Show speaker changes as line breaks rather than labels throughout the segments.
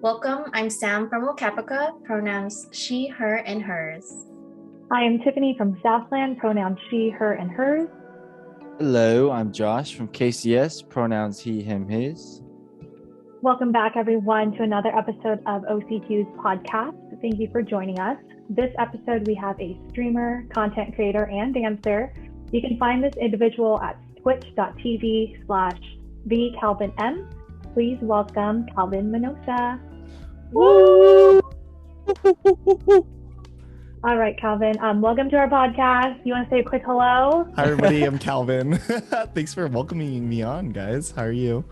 Welcome, I'm Sam from Okapica, pronouns she, her, and hers.
I am Tiffany from Southland, pronouns she, her, and hers.
Hello, I'm Josh from KCS, pronouns he, him, his.
Welcome back, everyone, to another episode of OCQ's podcast. Thank you for joining us. This episode, we have a streamer, content creator, and dancer. You can find this individual at twitch.tv/thecalvinm. Please welcome Calvin Manosa.
Woo!
All right, Calvin, welcome to our podcast. You want to say a quick hello?
Hi, everybody. I'm Calvin. Thanks for welcoming me on, guys. How are you?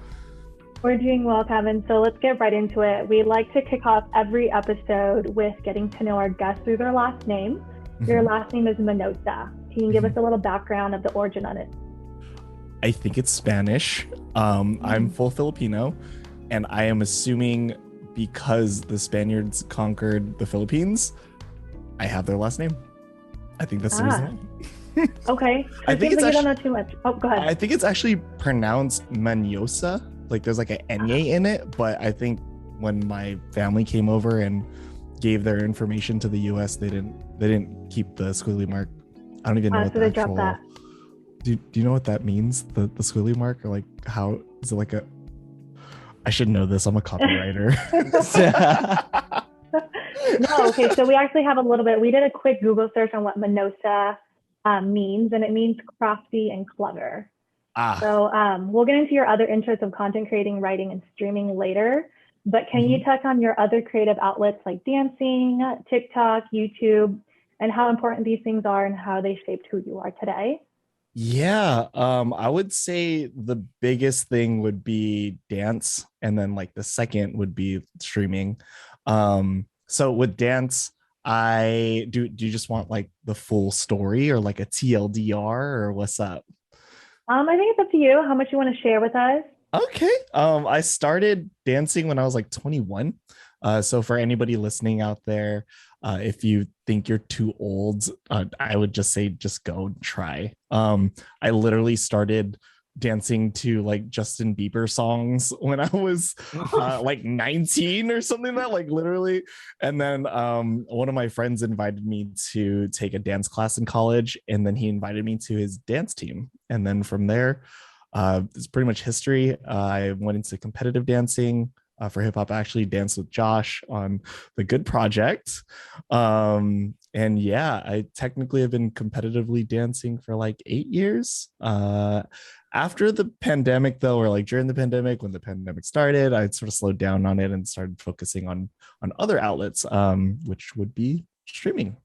We're doing well, Calvin. So let's get right into it. We like to kick off every episode with getting to know our guests through their last name. Your last name is Manosa. Can you give us a little background of the origin on it?
I think it's Spanish. I'm full Filipino, and I am assuming because the Spaniards conquered the Philippines, I have their last name. I think that's the reason.
Okay.
I think
it's
like
you don't know too much. Oh, go ahead.
I think it's actually pronounced Manosa. Like there's like an Enye in it, but I think when my family came over and gave their information to the US, they didn't keep the squiggly mark. I don't even know what
so
the
they dropped that.
Do you know what that means? The squiggly mark, or like how is it like a? I should know this. I'm a copywriter.
No, okay. So we actually have a little bit. We did a quick Google search on what Manosa means, and it means crafty and clever. So we'll get into your other interests of content creating, writing, and streaming later. But can you touch on your other creative outlets like dancing, TikTok, YouTube, and how important these things are and how they shaped who you are today?
Yeah, I would say the biggest thing would be dance, and then like the second would be streaming. So with dance, I do you just want like the full story or like a TLDR or what's up?
I think it's up to you how much you want to share with us.
Okay. I started dancing when I was like 21. So for anybody listening out there, if you think you're too old, I would just say just go and try. I literally started dancing to like Justin Bieber songs when I was like 19 or something, that like literally. And then one of my friends invited me to take a dance class in college, and then he invited me to his dance team. And then from there, it's pretty much history. I went into competitive dancing. For hip hop, I actually danced with Josh on the Good Project. And yeah, I technically have been competitively dancing for like 8 years. After the pandemic, though, or like during the pandemic, when the pandemic started, I sort of slowed down on it and started focusing on other outlets, which would be streaming.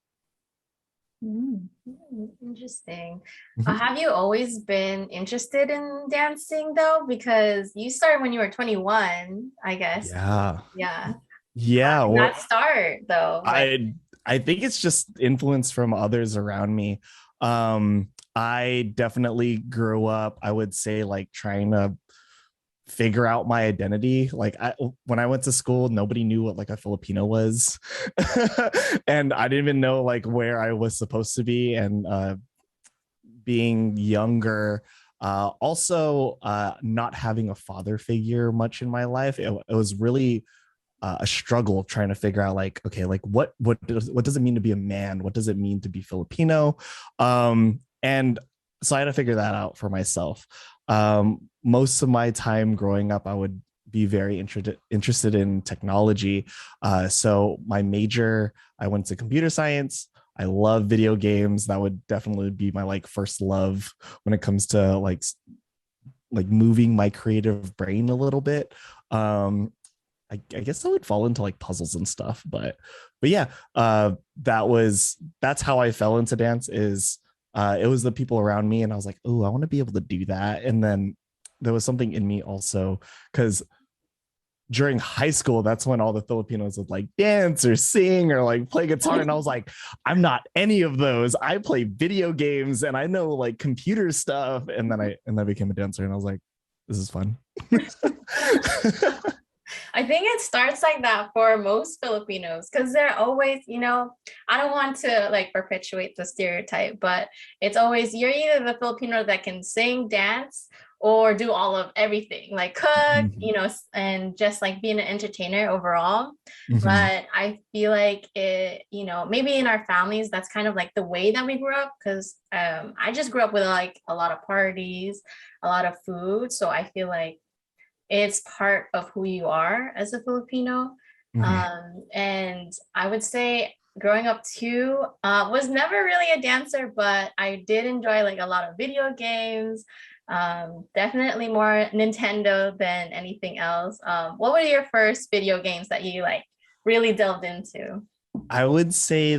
Interesting.
Mhm.
Have you always been interested in dancing though? Because you started when you were 21, I guess.
Yeah.
Yeah.
Yeah.
Did
Well,
that start though? Like,
I think it's just influence from others around me. I definitely grew up, I would say, like trying to figure out my identity. Like when I went to school, nobody knew what like a Filipino was. And I didn't even know like where I was supposed to be. And being younger, also not having a father figure much in my life, it was really a struggle trying to figure out like, okay, like what does it mean to be a man? What does it mean to be Filipino? And so I had to figure that out for myself. Most of my time growing up, I would be very interested in technology. So my major, I went to computer science. I love video games. That would definitely be my like first love when it comes to like moving my creative brain a little bit. I guess I would fall into like puzzles and stuff, but yeah, that's how I fell into dance. Is it was the people around me, and I was like, oh, I want to be able to do that. And then there was something in me also, because during high school, that's when all the Filipinos would like dance or sing or like play guitar, and I was like, I'm not any of those. I play video games and I know like computer stuff. And then I became a dancer, and I was like, this is fun.
I think it starts like that for most Filipinos because they're always, I don't want to like perpetuate the stereotype, but it's always you're either the Filipino that can sing, dance, or do all of everything, like cook, and just like being an entertainer overall. But I feel like it, maybe in our families, that's kind of like the way that we grew up, because I just grew up with like a lot of parties, a lot of food. So I feel like it's part of who you are as a Filipino. And I would say growing up too, was never really a dancer, but I did enjoy like a lot of video games. Definitely more Nintendo than anything else. What were your first video games that you like really delved into?
I would say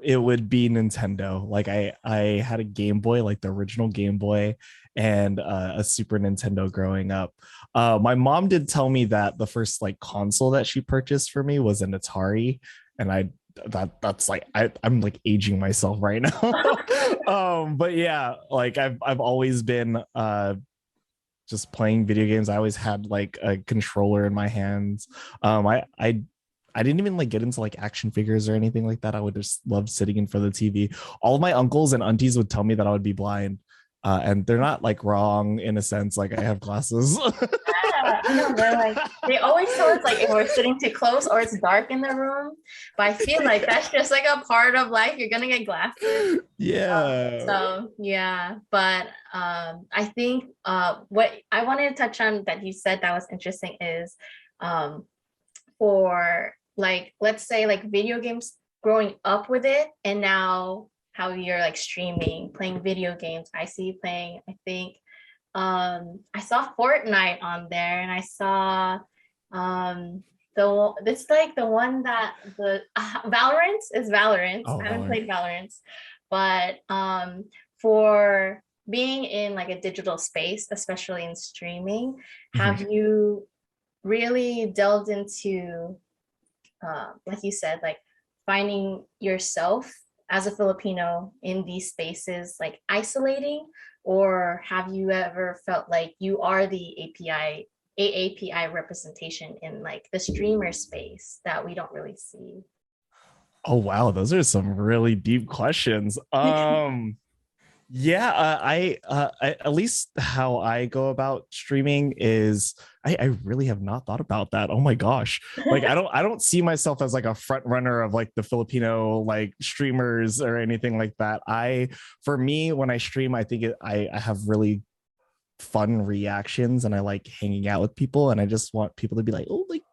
it would be Nintendo. Like I had a Game Boy, like the original Game Boy, and a Super Nintendo growing up. My mom did tell me that the first like console that she purchased for me was an Atari, and that's like I'm like aging myself right now. But yeah, like I've always been just playing video games. I always had like a controller in my hands. I didn't even like get into like action figures or anything like that. I would just love sitting in front of the TV. All of my uncles and aunties would tell me that I would be blind. And they're not like wrong in a sense, like I have glasses.
Yeah, I know, they're like, they always tell us like if we're sitting too close or it's dark in the room, but I feel like that's just like a part of life. You're gonna get glasses.
Yeah.
So yeah, but I think what I wanted to touch on that you said that was interesting is for like, let's say like video games, growing up with it, and now how you're like streaming, playing video games. I see you playing, I think I saw Fortnite on there, and I saw it's like the one that the Valorant is Valorant.
Oh,
I haven't
Valorant.
played Valorant, but for being in like a digital space, especially in streaming, have you really delved into like you said, like finding yourself as a Filipino in these spaces, like isolating? Or have you ever felt like you are the AAPI representation in like the streamer space that we don't really see?
Oh wow, those are some really deep questions. Yeah, I at least how I go about streaming is I really have not thought about that. Oh my gosh. Like I don't see myself as like a front runner of like the Filipino like streamers or anything like that. For me, when I stream, I think I have really fun reactions, and I like hanging out with people, and I just want people to be like, oh, like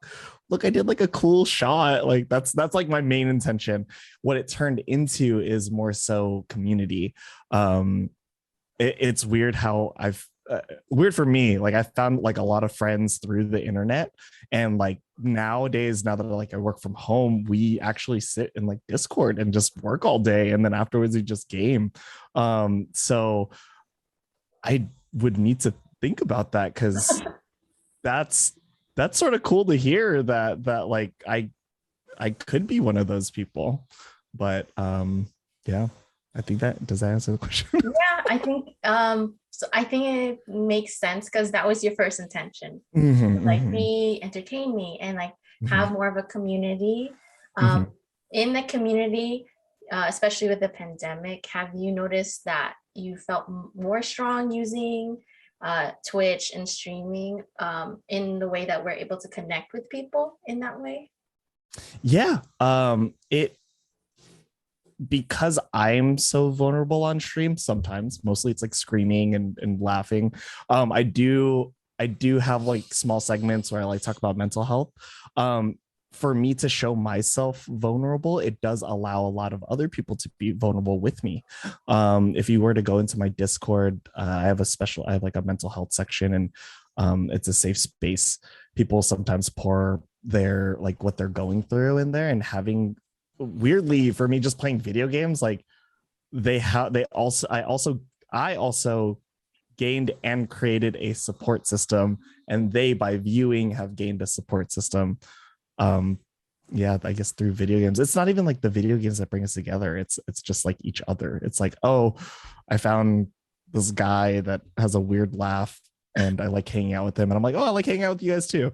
look, I did like a cool shot. Like that's like my main intention. What it turned into is more so community. It's weird how weird for me, like I found like a lot of friends through the internet, and like nowadays, now that like I work from home, we actually sit in like Discord and just work all day, and then afterwards we just game. So I would need to think about that, because that's sort of cool to hear that like I could be one of those people. But yeah, I think does that answer the question?
Yeah, I think so I think it makes sense, because that was your first intention. Like entertain me and like have more of a community. In the community, especially with the pandemic, have you noticed that you felt more strong using Twitch and streaming in the way that we're able to connect with people in that way?
Yeah, because I'm so vulnerable on stream sometimes, mostly it's like screaming and laughing. I do have like small segments where I like talk about mental health. For me to show myself vulnerable, it does allow a lot of other people to be vulnerable with me. If you were to go into my Discord, I have like a mental health section, and it's a safe space. People sometimes pour their like what they're going through in there, and having, weirdly for me, just playing video games, like I also gained and created a support system, and they, by viewing, have gained a support system. Yeah, I guess through video games. It's not even like the video games that bring us together, it's just like each other. It's like, oh, I found this guy that has a weird laugh, and I like hanging out with him, and I'm like, oh, I like hanging out with you guys too.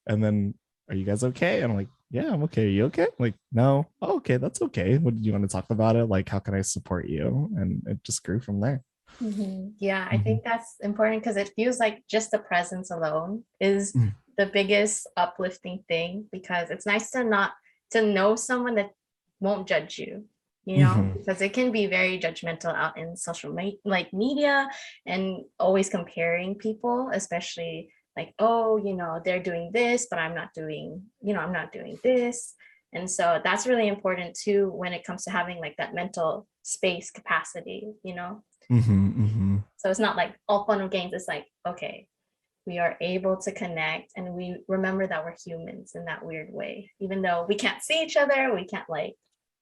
And then, are you guys okay? And I'm like, yeah, I'm okay. Are you okay? I'm like, no. Oh, okay, that's okay. What, do you want to talk about it? Like, how can I support you? And it just grew from there.
Yeah, I think that's important because it feels like just the presence alone is the biggest uplifting thing, because it's nice to know someone that won't judge you, because it can be very judgmental out in social media, and always comparing people, especially like, oh, they're doing this, but I'm not doing this. And so that's really important too when it comes to having like that mental space capacity. So it's not like all fun and games. It's like, okay, we are able to connect, and we remember that we're humans in that weird way, even though we can't see each other, we can't like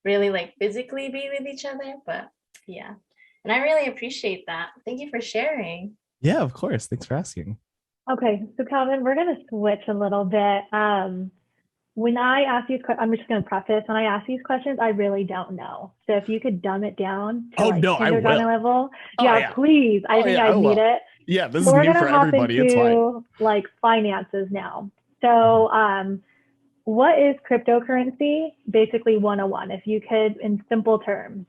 really like physically be with each other. But yeah, and I really appreciate that. Thank you for sharing.
Yeah, of course. Thanks for asking.
Okay, so Calvin, we're going to switch a little bit. When I ask these questions, I'm just going to preface, when I ask these questions, I really don't know. So if you could dumb it down to kindergarten level, please. I think I need it.
Yeah, this is new for everybody. It's fine.
Like finances now. So what is cryptocurrency? Basically 101, if you could, in simple terms.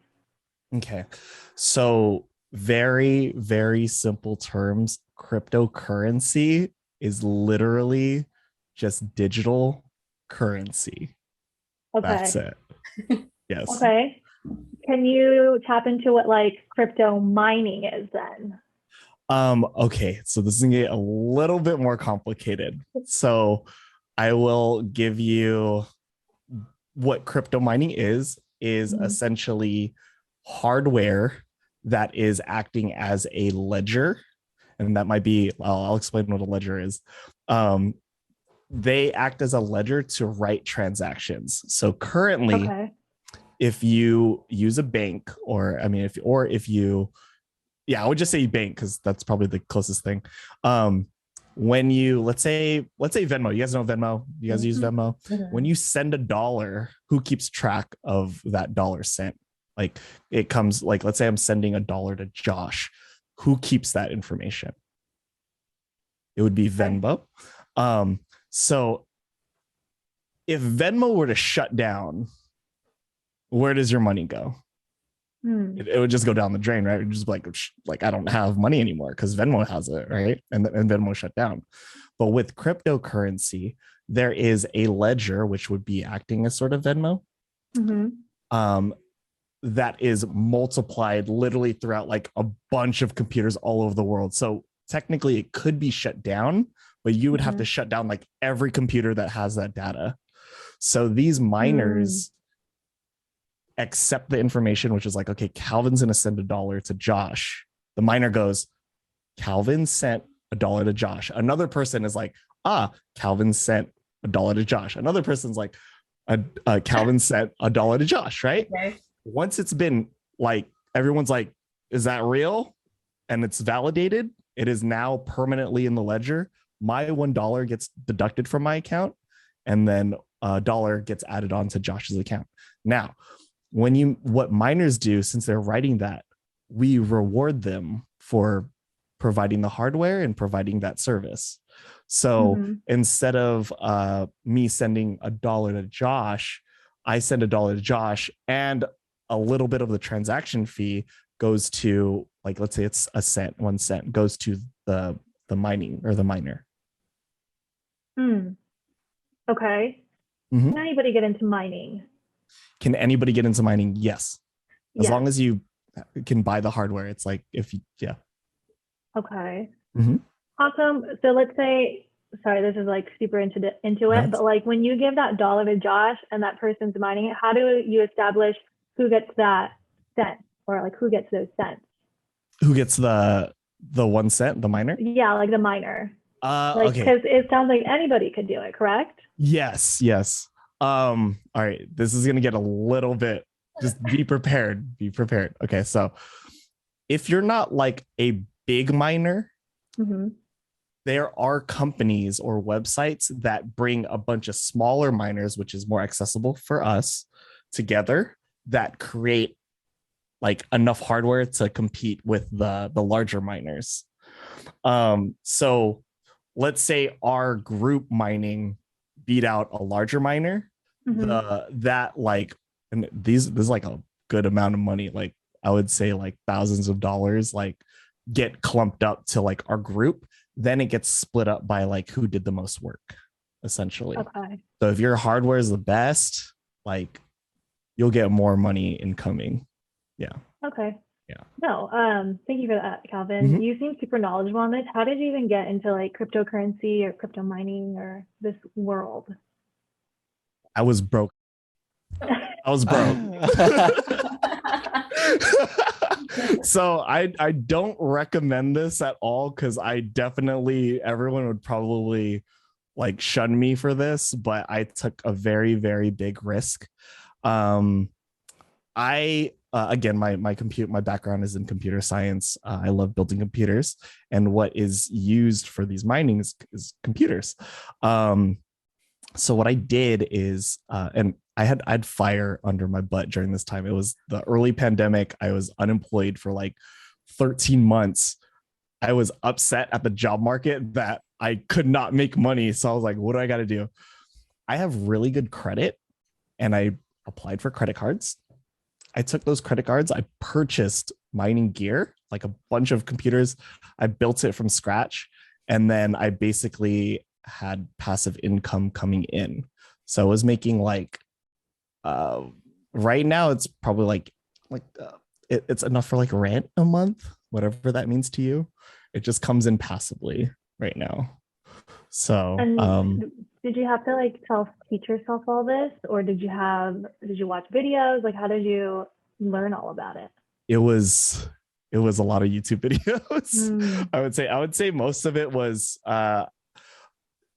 Okay. So very, very simple terms, cryptocurrency is literally just digital currency.
Okay.
That's it. Yes.
Okay. Can you tap into what like crypto mining is then?
Okay, so this is gonna get a little bit more complicated. So I will give you what crypto mining is essentially hardware that is acting as a ledger. And that might be, I'll explain what a ledger is. They act as a ledger to write transactions. So currently, if you use a bank, or I mean, if you, I would just say bank because that's probably the closest thing. When you let's say Venmo, you guys know Venmo, you guys use Venmo. When you send $1, who keeps track of that dollar sent? Like it comes, like, let's say I'm sending $1 to Josh, who keeps that information? It would be Venmo. So if Venmo were to shut down, where does your money go? It would just go down the drain, right? It would just be like I don't have money anymore because Venmo has it, right? And Venmo shut down. But with cryptocurrency, there is a ledger which would be acting as sort of Venmo, that is multiplied literally throughout like a bunch of computers all over the world. So technically, it could be shut down, but you would have to shut down like every computer that has that data. So these miners accept the information, which is like, okay, Calvin's going to send $1 to Josh. The miner goes, Calvin sent $1 to Josh. Another person is like, Calvin sent $1 to Josh. Another person's like, Calvin sent $1 to Josh, right? Okay. Once it's been like, everyone's like, is that real? And it's validated. It is now permanently in the ledger. My $1 gets deducted from my account, and then $1 gets added on to Josh's account. Now, what miners do, since they're writing that, we reward them for providing the hardware and providing that service. So instead of me sending $1 to Josh, I send $1 to Josh, and a little bit of the transaction fee goes to, like, let's say it's 1 cent goes to the mining or the miner.
Okay. Can anybody get into mining?
Can anybody get into mining? Yes. As long as you can buy the hardware. It's like,
Okay. Awesome. So let's say, sorry, this is like super into it, but like when you give that $1 to Josh and that person's mining it, how do you establish who gets that cent, or like who gets those cents? Who gets the
1 cent, the miner?
Yeah, like the miner. Because it sounds like anybody could do it, correct?
Yes. All right, this is gonna get a little bit, just be prepared. Okay, so if you're not like a big miner, there are companies or websites that bring a bunch of smaller miners, which is more accessible for us, together, that create like enough hardware to compete with the larger miners. So let's say our group mining beat out a larger miner. And this is like a good amount of money. Like I would say like thousands of dollars. Like get clumped up to like our group, then it gets split up by like who did the most work, essentially.
Okay.
So if your hardware is the best, like you'll get more money incoming. Yeah.
Okay.
Yeah.
No, thank you for that, Calvin. You seem super knowledgeable on this. How did you even get into like cryptocurrency or crypto mining or this world?
I was broke. I was broke. So I don't recommend this at all, because I definitely, everyone would probably like shun me for this, but I took a very, very big risk. I again, my background is in computer science. I love building computers, and what is used for these minings is computers. So what I did is, and I had fire under my butt during this time. It was the early pandemic. I was unemployed for like 13 months. I was upset at the job market that I could not make money. So I was like, what do I got to do? I have really good credit, and I applied for credit cards. I took those credit cards. I purchased mining gear, like a bunch of computers. I built it from scratch. And then I basically had passive income coming in. So I was making like, right now it's probably it's enough for like rent a month, whatever that means to you. It just comes in passively right now. So,
and did you have to like teach yourself all this, or did you watch videos? Like, how did you learn all about it?
It was a lot of YouTube videos. I would say most of it was,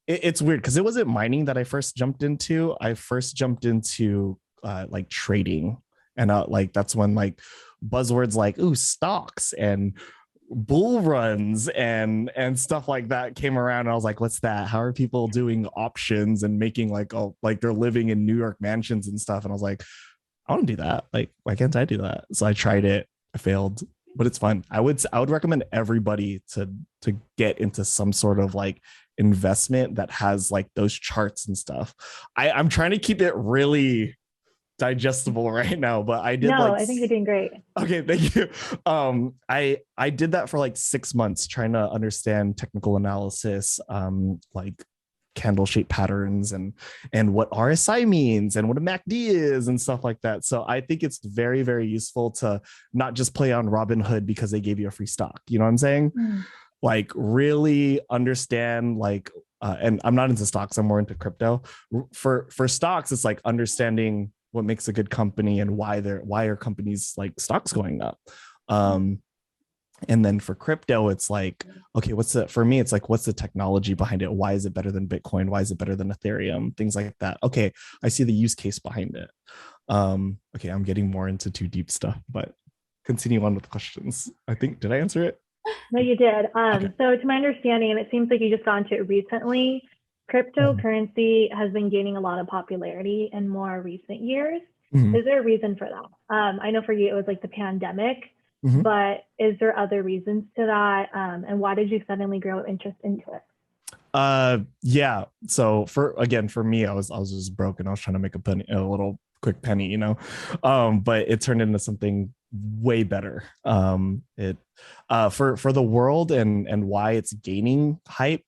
it's weird because it wasn't mining that I first jumped into. I first jumped into like trading, and like that's when like buzzwords like stocks and bull runs and stuff like that came around. And I was like, what's that? How are people doing options and making like they're living in New York mansions and stuff? And I was like, I want to do that. Like, why can't I do that? So I tried it. I failed, but it's fun. I would recommend everybody to get into some sort of like investment that has like those charts and stuff. I'm trying to keep it really digestible right now, but I did
I think you're doing great.
Okay, thank you. I did that for like 6 months, trying to understand technical analysis, like candle shape patterns and what RSI means and what a MACD is and stuff like that. So I think it's very, very useful to not just play on Robinhood because they gave you a free stock. You know what I'm saying? Like really understand like, and I'm not into stocks, I'm more into crypto. For stocks, it's like understanding what makes a good company and why are companies like stocks going up. And then for crypto, it's like, okay, what's the technology behind it? Why is it better than Bitcoin? Why is it better than Ethereum? Things like that. Okay, I see the use case behind it. Okay, I'm getting more into too deep stuff, but continue on with the questions. Did I answer it?
No, you did.
Okay.
So to my understanding, and it seems like you just got into it recently, cryptocurrency has been gaining a lot of popularity in more recent years. Is there a reason for that? I know for you, it was like the pandemic, but is there other reasons to that? And why did you suddenly grow interest into it?
Yeah. So for me, I was just broken. I was trying to make a little quick penny, but it turned into something way better. For the world and why it's gaining hype.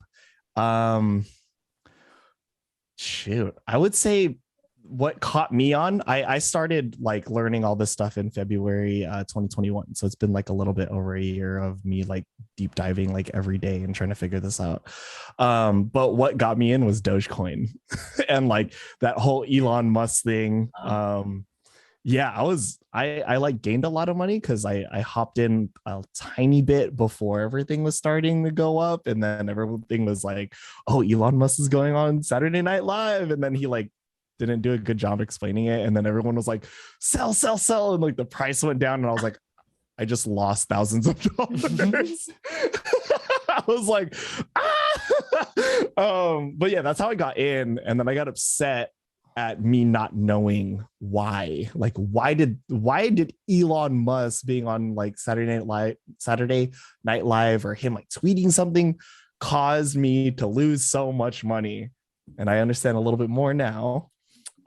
I would say what caught me on, I started like learning all this stuff in February 2021. So it's been like a little bit over a year of me like deep diving like every day and trying to figure this out. But what got me in was Dogecoin and like that whole Elon Musk thing. Yeah, I like gained a lot of money because I hopped in a tiny bit before everything was starting to go up, and then everything was like, oh, Elon Musk is going on Saturday Night Live, and then he like didn't do a good job explaining it, and then everyone was like, sell, and like the price went down, and I was like, I just lost thousands of dollars. I was like, but yeah, that's how I got in, and then I got upset at me not knowing why. Like, why did Elon Musk being on like Saturday Night Live or him like tweeting something caused me to lose so much money? And I understand a little bit more now.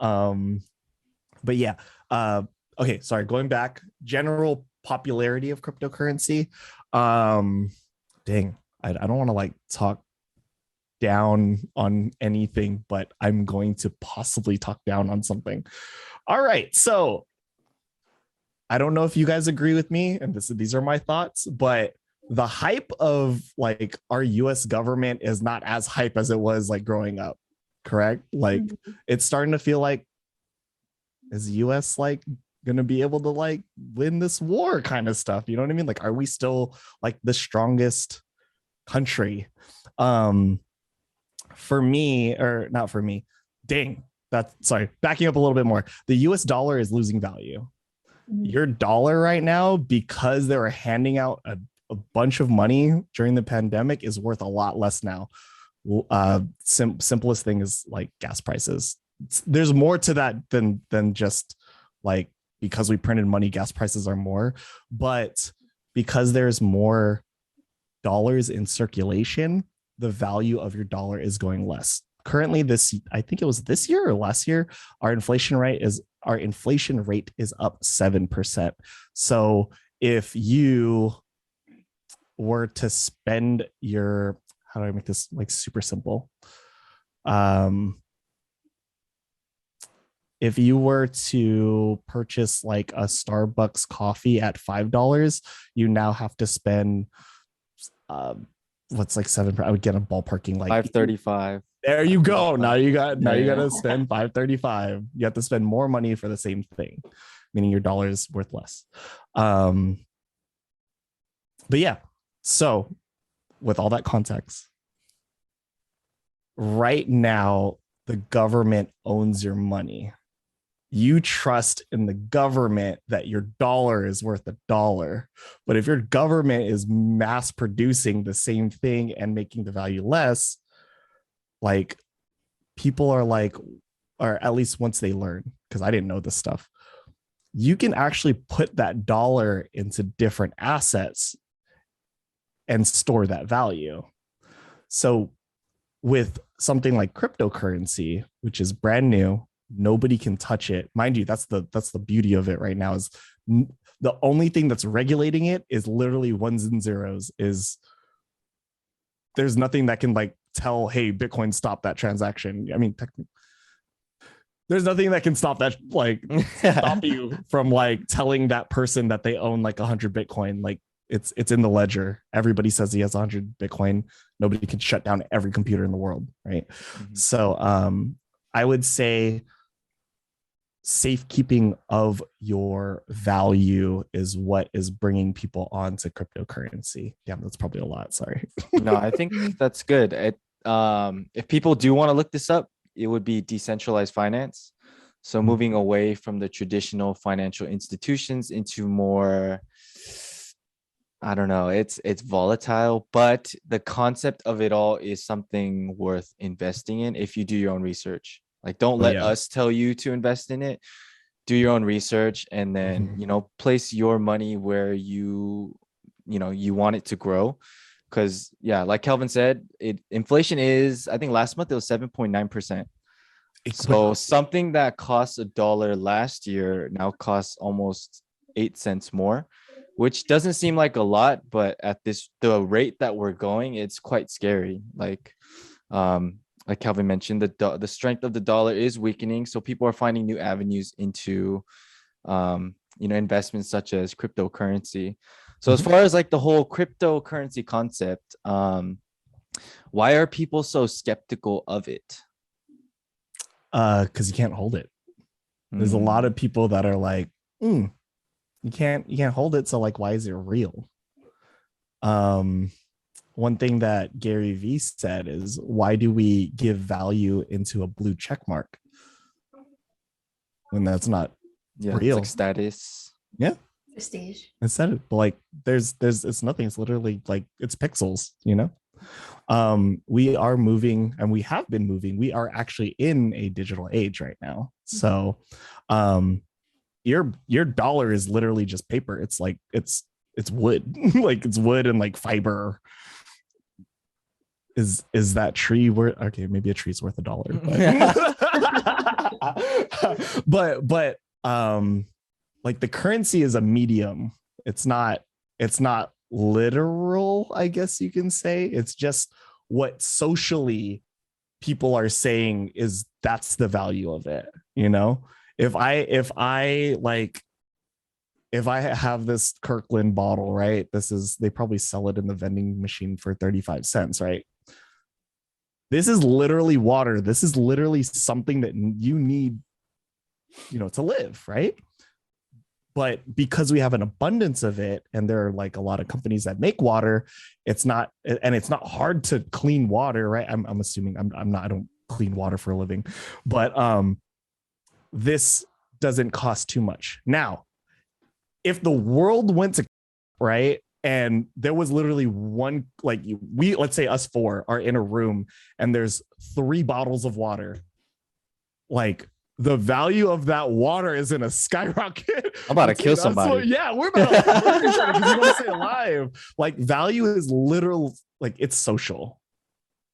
But yeah, okay, sorry, going back, general popularity of cryptocurrency. Dang, I don't want to like talk down on anything, but I'm going to possibly talk down on something. All right, so I don't know if you guys agree with me, and these are my thoughts, but the hype of like our US government is not as hype as it was like growing up, correct? Like it's starting to feel like, is the US like gonna be able to like win this war kind of stuff? You know what I mean? Like, are we still like the strongest country? For me, or not for me, dang, backing up a little bit more. The US dollar is losing value. Your dollar right now, because they were handing out a bunch of money during the pandemic, is worth a lot less now. Simplest thing is like gas prices. There's more to that than just like because we printed money, gas prices are more. But because there's more dollars in circulation, the value of your dollar is going less. Currently, I think it was this year or last year, our inflation rate is up 7%. So if you were to spend your, how do I make this like super simple? If you were to purchase like a Starbucks coffee at $5, you now have to spend what's like 7. I would get a ballparking like
$5.35.
There you go. Now you got to spend $5.35. You have to spend more money for the same thing, meaning your dollar is worth less. But yeah, so with all that context, right now the government owns your money. You trust in the government that your dollar is worth $1. But if your government is mass producing the same thing and making the value less, like people are like, or at least once they learn, because I didn't know this stuff, you can actually put that dollar into different assets and store that value. So with something like cryptocurrency, which is brand new, nobody can touch it. Mind you, that's the beauty of it right now, is the only thing that's regulating it is literally ones and zeros. Is there's nothing that can like tell, hey, Bitcoin, stop that transaction. I mean, technically, there's nothing that can stop that, like stop you from like telling that person that they own like 100 Bitcoin. Like it's in the ledger. Everybody says he has 100 Bitcoin. Nobody can shut down every computer in the world, right? So I would say safekeeping of your value is what is bringing people on to cryptocurrency. Yeah, that's probably a lot. Sorry.
No, I think that's good. If people do want to look this up, it would be decentralized finance. So moving away from the traditional financial institutions into more, I don't know, it's volatile, but the concept of it all is something worth investing in if you do your own research. Like, don't let us tell you to invest in it. Do your own research, and then, place your money where you want it to grow. Because like Calvin said, inflation is, I think last month it was 7.9%. So something that cost $1 last year now costs almost 8 cents more, which doesn't seem like a lot, but at the rate that we're going, it's quite scary. Like Calvin mentioned, the strength of the dollar is weakening, so people are finding new avenues into investments such as cryptocurrency. So as far as like the whole cryptocurrency concept, why are people so skeptical of it?
Because you can't hold it. There's a lot of people that are like, you can't hold it, so like, why is it real? One thing that Gary Vee said is, why do we give value into a blue check mark when that's not real?
It's like status.
Yeah.
Prestige.
I said it, but like there's it's nothing. It's literally like it's pixels, We are moving, and we have been moving. We are actually in a digital age right now. So your dollar is literally just paper. It's like it's wood. Like it's wood and like fiber. Is that tree worth? Okay, maybe a tree's worth $1, but like the currency is a medium. It's not literal, I guess you can say. It's just what socially people are saying is that's the value of it. You know, if I have this Kirkland bottle, right? They probably sell it in the vending machine for 35 cents, right? This is literally water. This is literally something that you need, to live, right? But because we have an abundance of it, and there are like a lot of companies that make water, it's not hard to clean water, right? I'm assuming I don't clean water for a living, but this doesn't cost too much. Now, if the world went to, right, and there was literally one, like let's say us four are in a room and there's 3 bottles of water, like the value of that water is in a skyrocket.
I'm about to kill somebody.
We're about to murder each other because we want to stay alive. Like value is literal, like it's social.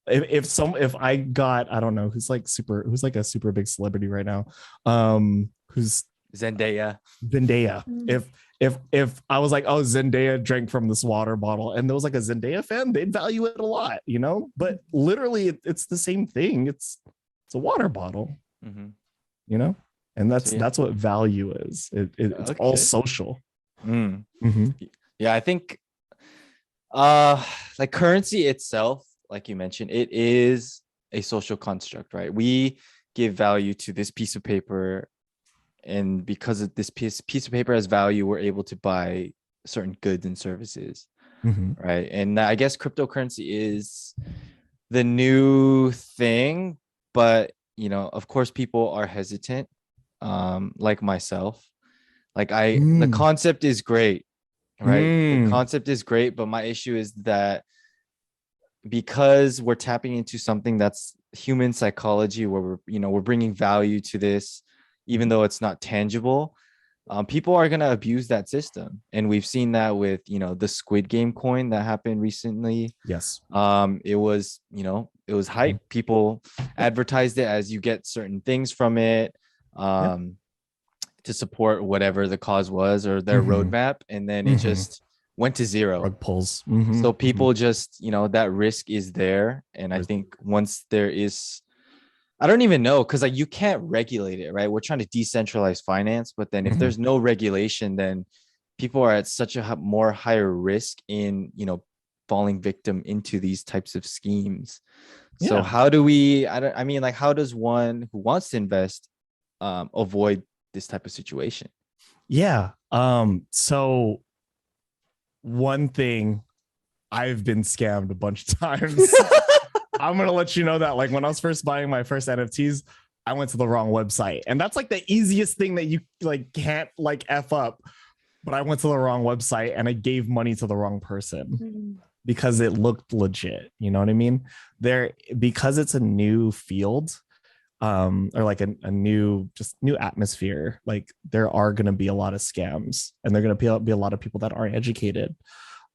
If I got, I don't know, who's like a super big celebrity right now, who's
Zendaya.
If I was like, oh, Zendaya drank from this water bottle, and there was like a Zendaya fan, they'd value it a lot, but literally it's the same thing. It's a water bottle, and that's what value is. It's all social.
Yeah, I think like currency itself, like you mentioned, it is a social construct, right? We give value to this piece of paper, and because of this piece of paper has value, we're able to buy certain goods and services, right? And I guess cryptocurrency is the new thing, but of course people are hesitant, like myself. Like the concept is great, right? The concept is great, but my issue is that because we're tapping into something that's human psychology, where we're bringing value to this, even though it's not tangible, people are going to abuse that system. And we've seen that with, the Squid Game coin that happened recently.
Yes.
It was hype. People advertised it as you get certain things from it, to support whatever the cause was or their roadmap. And then it just went to zero.
Rug pulls.
So people just, that risk is there. And I think once there is, I don't even know, because like you can't regulate it, right? We're trying to decentralize finance, but then if there's no regulation, then people are at such a more higher risk in, falling victim into these types of schemes. So how do we, how does one who wants to invest avoid this type of situation?
Yeah. So one thing, I've been scammed a bunch of times. I'm going to let you know that, like, when I was first buying my first NFTs, I went to the wrong website. And that's like the easiest thing that you like can't like F up. But I went to the wrong website and I gave money to the wrong person because it looked legit. You know what I mean? Because it's a new field, or like a new atmosphere, like there are going to be a lot of scams, and there are going to be a lot of people that aren't educated.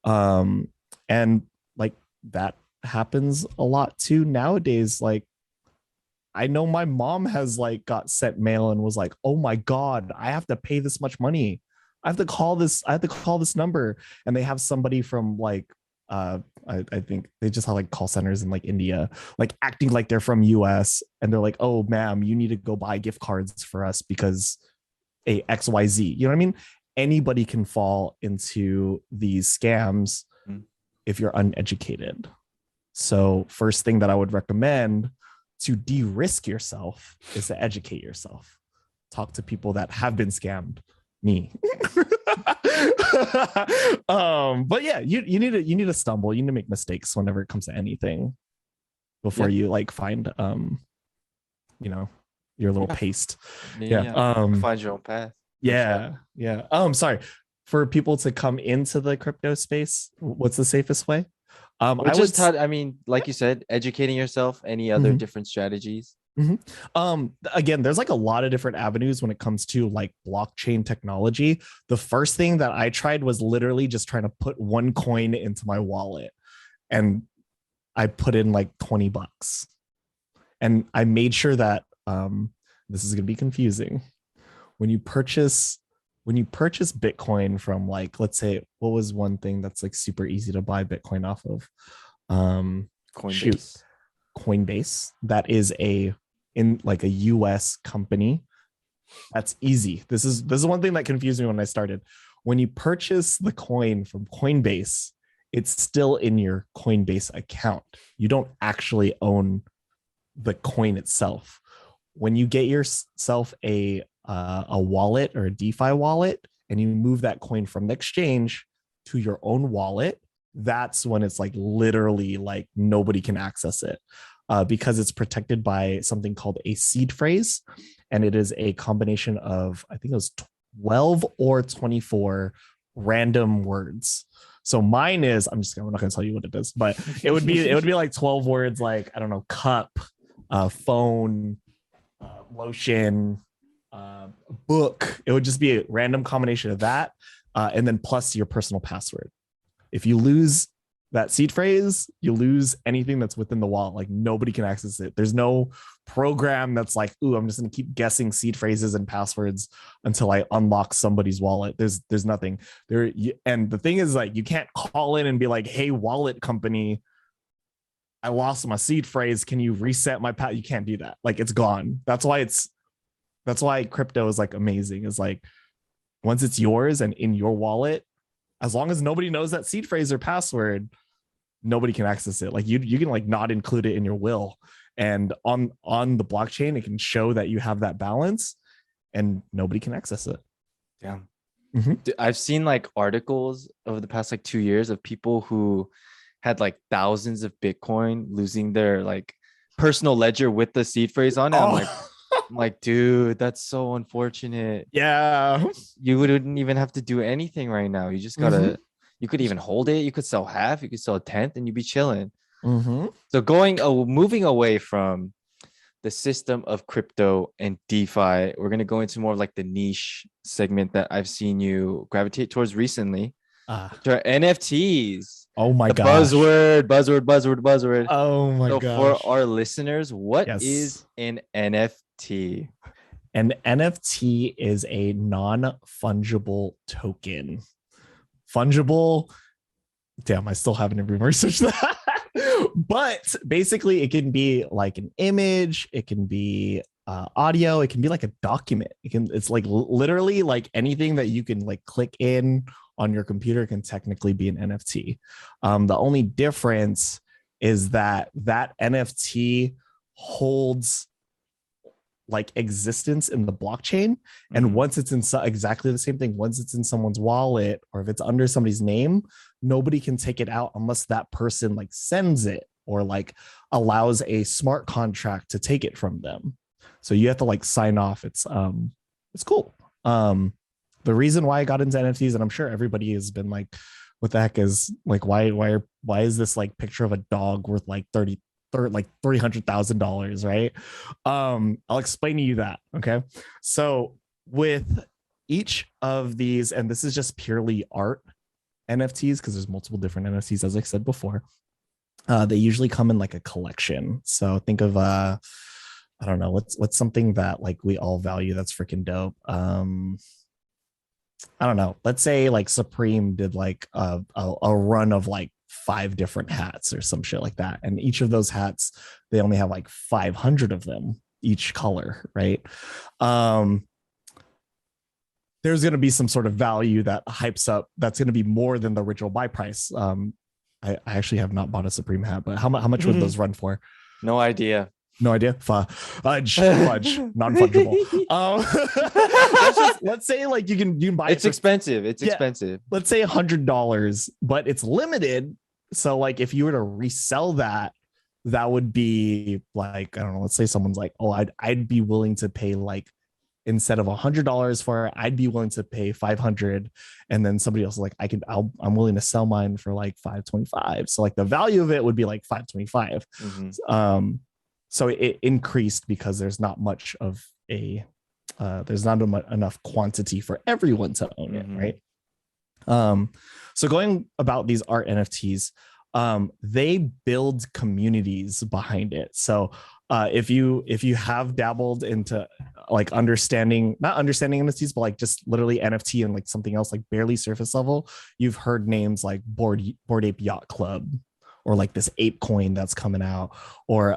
And like that happens a lot too nowadays. Like I know my mom has like got sent mail and was like, oh my God, I have to pay this much money. I have to call this number. And they have somebody from like, I think they just have like call centers in like India, like acting like they're from US. And they're like, oh, ma'am, you need to go buy gift cards for us because XYZ, you know what I mean? Anybody can fall into these scams if you're uneducated. So first thing that I would recommend to de-risk yourself is to educate yourself. Talk to people that have been scammed. Me. But yeah, you need to stumble. You need to make mistakes whenever it comes to anything before you like find your little paste.
Find your own path.
Sorry. For people to come into the crypto space, what's the safest way?
Like you said, educating yourself, any other different strategies.
Again, there's like a lot of different avenues when it comes to like blockchain technology. The first thing that I tried was literally just trying to put one coin into my wallet, and I put in like $20, and I made sure that this is going to be confusing. When you purchase when you purchase Bitcoin from, like, let's say, what was one thing that's like super easy to buy Bitcoin off of?
Coinbase.
Coinbase. That is in like a US company. That's easy. This is one thing that confused me when I started. When you purchase the coin from Coinbase, it's still in your Coinbase account. You don't actually own the coin itself. When you get yourself a wallet or a DeFi wallet, and you move that coin from the exchange to your own wallet, that's when it's like literally like nobody can access it, because it's protected by something called a seed phrase. And it is a combination of, I think it was 12 or 24 random words. So mine is, I'm not going to tell you what it is, but it would be like 12 words, like, I don't know, cup, phone, lotion, book. It would just be a random combination of that, and then plus your personal password. If you lose that seed phrase, you lose anything that's within the wallet. Like, nobody can access it. There's no program that's like, ooh, I'm just going to keep guessing seed phrases and passwords until I unlock somebody's wallet. There's nothing there. And the thing is, like, you can't call in and be like, hey, wallet company, I lost my seed phrase. Can you reset my You can't do that. Like, it's gone. That's why crypto is like amazing. Is like, once it's yours and in your wallet, as long as nobody knows that seed phrase or password, nobody can access it. Like, you can like not include it in your will, and on the blockchain, it can show that you have that balance, and nobody can access it.
Yeah. Mm-hmm. I've seen like articles over the past like 2 years of people who had like thousands of Bitcoin losing their like personal ledger with the seed phrase on it. I'm like, dude, that's so unfortunate.
Yeah.
You wouldn't even have to do anything right now. You just gotta, you could even hold it. You could sell half, you could sell a tenth, and you'd be chilling. So moving away from the system of crypto and DeFi, we're going to go into more of like the niche segment that I've seen you gravitate towards recently, which are NFTs.
Oh my gosh.
Buzzword.
Oh my gosh.
So for our listeners, what is an NFT?
An NFT is a non-fungible token. Fungible. Damn, I still haven't even researched that. But basically, it can be like an image, it can be audio, it can be like a document. It's like literally like anything that you can like click in on your computer can technically be an NFT. The only difference is that NFT holds like existence in the blockchain, and once it's in exactly the same thing, once it's in someone's wallet or if it's under somebody's name, nobody can take it out unless that person like sends it or like allows a smart contract to take it from them. So you have to like sign off. It's cool. The reason why I got into NFTs, and I'm sure everybody has been like, what the heck is like, why is this like picture of a dog worth like $300,000, right? I'll explain to you that. Okay. So with each of these, and this is just purely art NFTs, because there's multiple different NFTs, as I said before, they usually come in like a collection. So think of I don't know, what's something that like we all value that's freaking dope. I don't know. Let's say like Supreme did like a run of like 5 different hats or some shit like that. And each of those hats, they only have like 500 of them, each color, right? There's going to be some sort of value that hypes up. That's going to be more than the original buy price. I actually have not bought a Supreme hat, but how much would those run for?
No idea.
Fudge, non-fungible. Let's say like you can buy
it's expensive. Expensive.
Let's say $100, but it's limited. So like if you were to resell that would be like, I don't know, let's say someone's like, oh, I'd be willing to pay like, instead of $100 for it, I'd be willing to pay $500. And then somebody else is like, I'm willing to sell mine for like $525. So like the value of it would be like $525. So it increased because there's not much of there's not enough quantity for everyone to own it, right? So going about these art NFTs, they build communities behind it. So if you have dabbled into like not understanding NFTs, but like just literally NFT and like something else like barely surface level, you've heard names like Bored Ape Yacht Club, or like this ape coin that's coming out, or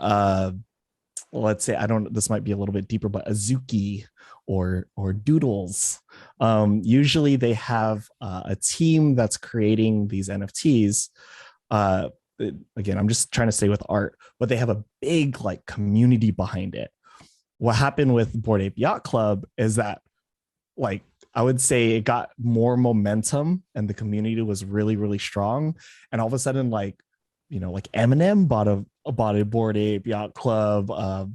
let's say, this might be a little bit deeper, but Azuki or Doodles. Usually they have a team that's creating these NFTs. Again, I'm just trying to stay with art, but they have a big like community behind it. What happened with Bored Ape Yacht Club is that, like, I would say it got more momentum and the community was really, really strong. And all of a sudden, like, like Eminem bought a Bored Ape Yacht Club. I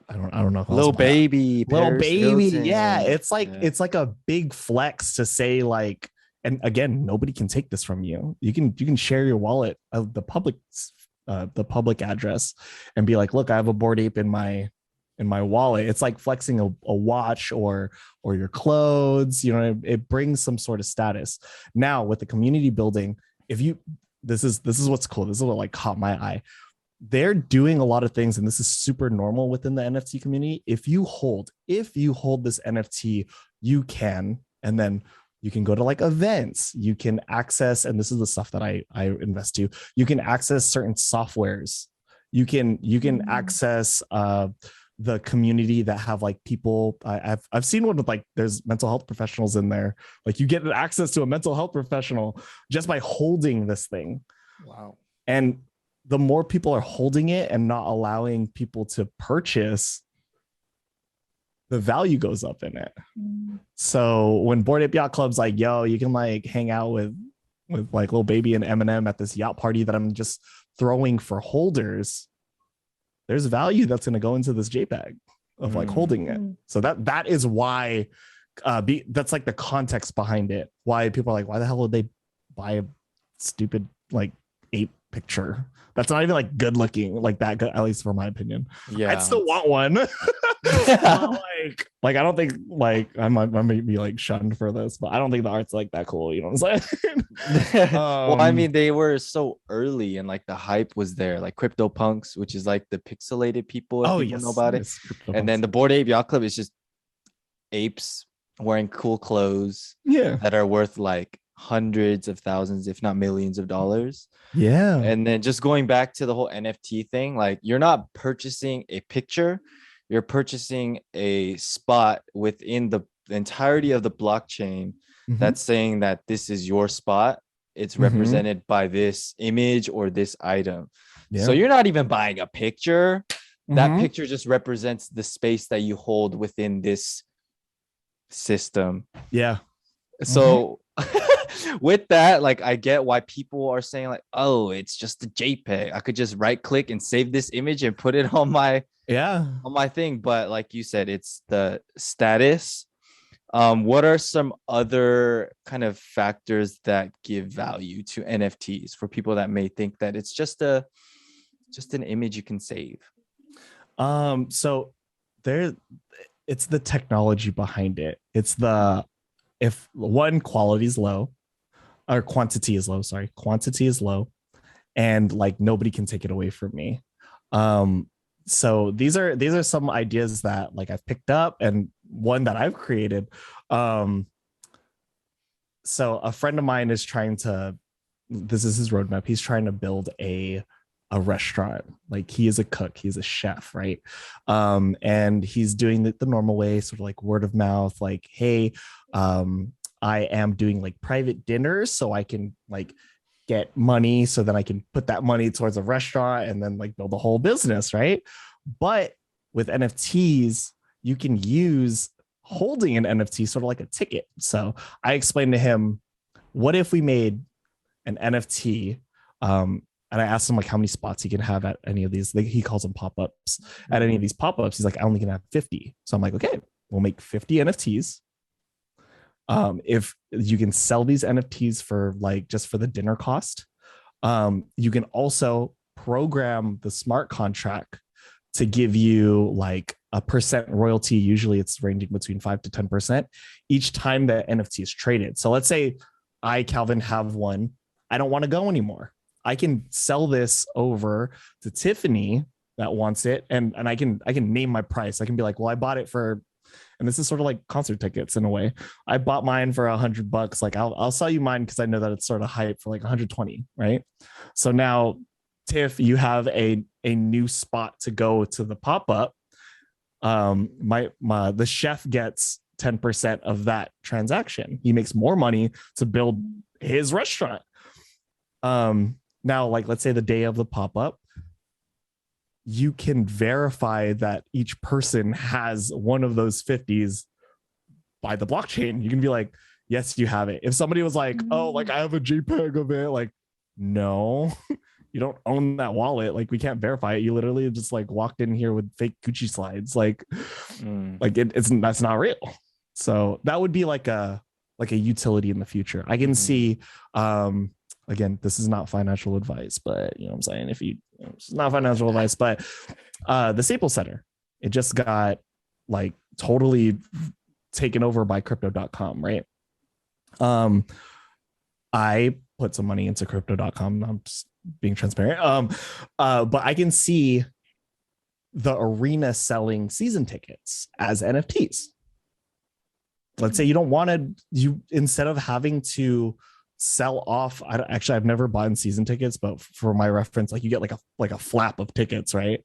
don't know.
Little Baby,
yeah. It's like a big flex to say, like, and again, nobody can take this from you. You can share your wallet of the public address and be like, look, I have a Bored Ape in my wallet. It's like flexing a watch or your clothes. It brings some sort of status. Now with the community building, this is what's cool. This is what like caught my eye. They're doing a lot of things, and this is super normal within the NFT community. If you hold this NFT, you can, and then you can go to like events, you can access, and this is the stuff that I invest to, you can access certain softwares, you can access the community that have like people. I've seen one with like, there's mental health professionals in there. Like you get access to a mental health professional just by holding this thing.
Wow.
And the more people are holding it and not allowing people to purchase, the value goes up in it. So when Bored Ape Yacht Club's like, yo, you can like hang out with like Lil Baby and Eminem at this yacht party that I'm just throwing for holders, there's value that's going to go into this JPEG of like holding it. So that is why that's like the context behind it. Why people are like, why the hell would they buy a stupid like ape picture that's not even like good looking like that, at least for my opinion.
Yeah,
I'd still want one. like I don't think, like, I might be like shunned for this, but I don't think the art's like that cool, you know what I'm saying?
Well, I mean, they were so early and like the hype was there, like CryptoPunks, which is like the pixelated people, if people know about it. And then the Bored Ape Yacht Club is just apes wearing cool clothes that are worth like hundreds of thousands, if not millions of dollars.
Yeah.
And then just going back to the whole NFT thing, like you're not purchasing a picture, you're purchasing a spot within the entirety of the blockchain that's saying that this is your spot. It's represented by this image or this item. So you're not even buying a picture. That picture just represents the space that you hold within this system.
Yeah.
So with that, like, I get why people are saying like, oh, it's just a JPEG. I could just right click and save this image and put it on my thing. But like you said, it's the status. What are some other kind of factors that give value to NFTs for people that may think that it's just an image you can save?
So it's the technology behind it. It's if one, quality is low, or quantity is low, and like nobody can take it away from me. So these are some ideas that like I've picked up, and one that I've created. So a friend of mine is this is his roadmap. He's trying to build a restaurant. Like, he is a cook, he's a chef, right? And he's doing it the normal way, sort of like word of mouth, like, hey, I am doing like private dinners so I can like get money, so then I can put that money towards a restaurant and then like build a whole business, right? But with NFTs, you can use holding an NFT sort of like a ticket. So I explained to him, what if we made an NFT, and I asked him like how many spots he can have at any of these. He calls them pop-ups. At any of these pop-ups, he's like, I only can have 50. So I'm like, okay, we'll make 50 NFTs. If you can sell these NFTs for like just for the dinner cost, you can also program the smart contract to give you like a percent royalty. Usually it's ranging between 5 to 10% each time the NFT is traded. So let's say I, Calvin, have one. I don't want to go anymore. I can sell this over to Tiffany that wants it, and I can name my price. I can be like, well, I bought it for, and this is sort of like concert tickets in a way. I bought mine for $100. Like I'll sell you mine because I know that it's sort of hype for like 120, right? So now, Tiff, you have a new spot to go to the pop-up. The chef gets 10% of that transaction. He makes more money to build his restaurant. Now, like, let's say the day of the pop-up, you can verify that each person has one of those 50s by the blockchain. You can be like, yes, you have it. If somebody was like, oh, like I have a JPEG of it, like, no, you don't own that wallet. Like, we can't verify it. You literally just like walked in here with fake Gucci slides. Like, that's not real. So that would be like a utility in the future. I can see, again, this is not financial advice, but you know what I'm saying? It's not financial advice, but the Staples Center, it just got like totally taken over by crypto.com, right? I put some money into crypto.com. I'm just being transparent. But I can see the arena selling season tickets as NFTs. Let's say you don't want to, instead of having to sell off, I've never bought season tickets, but for my reference, like you get like a flap of tickets, right?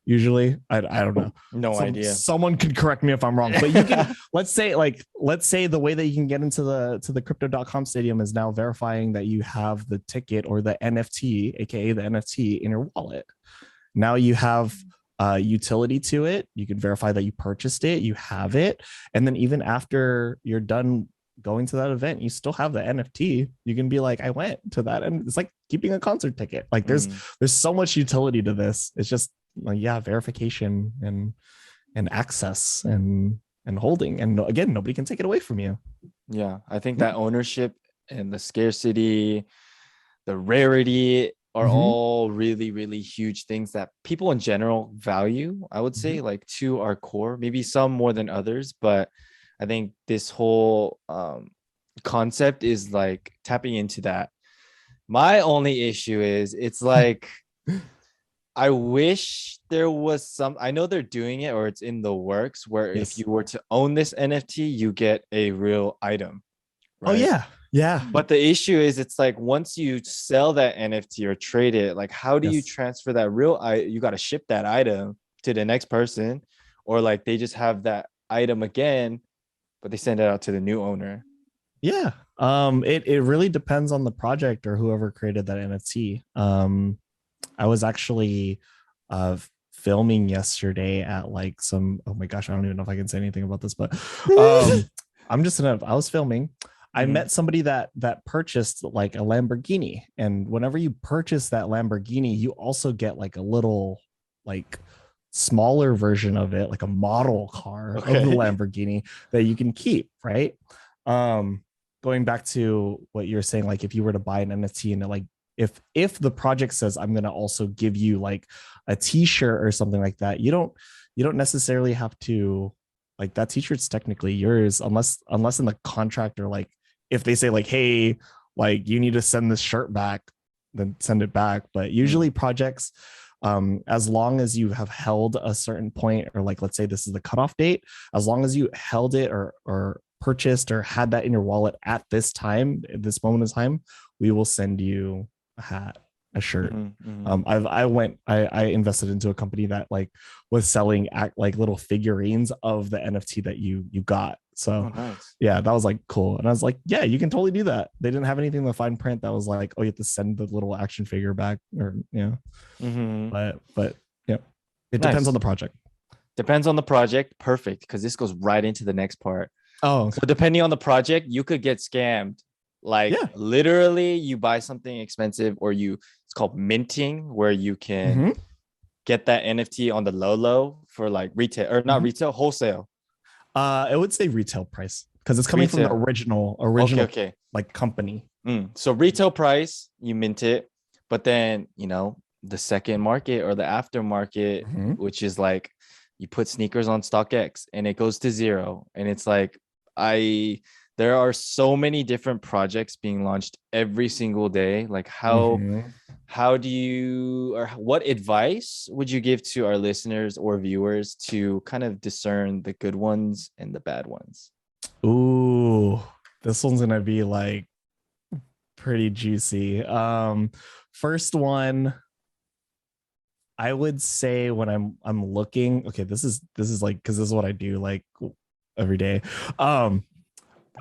Usually, I don't know.
No idea.
Someone could correct me if I'm wrong, but you can let's say the way that you can get into the crypto.com stadium is now verifying that you have the ticket or the NFT, aka the NFT, in your wallet. Now you have utility to it. You can verify that you purchased it, you have it, and then even after you're done going to that event, you still have the NFT. You can be like, I went to that, and it's like keeping a concert ticket. Like there's so much utility to this. It's just like, verification and access and holding, and again, nobody can take it away from you.
Yeah, I think that ownership and the scarcity, the rarity are all really, really huge things that people in general value, I would say, like to our core, maybe some more than others, but I think this whole concept is like tapping into that. My only issue is it's like, I wish there was some, I know they're doing it or it's in the works where if you were to own this NFT, you get a real item. Right?
Oh, yeah. Yeah.
But the issue is it's like once you sell that NFT or trade it, like how do you transfer that real, you got to ship that item to the next person, or like they just have that item again, but they send it out to the new owner.
Yeah. It really depends on the project or whoever created that NFT. I was actually filming yesterday at like some, oh my gosh, I don't even know if I can say anything about this, but I was filming. I met somebody that purchased like a Lamborghini, and whenever you purchase that Lamborghini, you also get like a little like smaller version of it, like a model car of the Lamborghini that you can keep, right? Going back to what you're saying, like if you were to buy an NFT and like if the project says I'm going to also give you like a t-shirt or something like that, you don't necessarily have to, like, that t-shirt's technically yours unless in the contract, or like if they say like, hey, like you need to send this shirt back, then send it back. But usually projects, as long as you have held a certain point, or like let's say this is the cutoff date, as long as you held it or purchased or had that in your wallet at this time, at this moment in time, we will send you a hat, a shirt. I invested into a company that like was selling like little figurines of the NFT that you got. So nice. Yeah, that was like cool. And I was like, yeah, you can totally do that. They didn't have anything in the fine print that was like, oh, you have to send the little action figure back, or but yeah, it depends on the project.
Depends on the project. Perfect, because this goes right into the next part.
Oh,
so depending on the project, you could get scammed. Like literally you buy something expensive, or it's called minting, where you can get that NFT on the low for like retail, or not retail, wholesale.
I would say retail price, because it's coming from the original
okay.
like company.
So retail price, you mint it, but then the second market or the aftermarket, which is like you put sneakers on StockX and it goes to zero, and it's like there are so many different projects being launched every single day. Like how do you, or what advice would you give to our listeners or viewers to kind of discern the good ones and the bad ones?
Ooh, this one's gonna be like pretty juicy. First one, I would say when I'm looking, okay, this is like, because this is what I do like every day.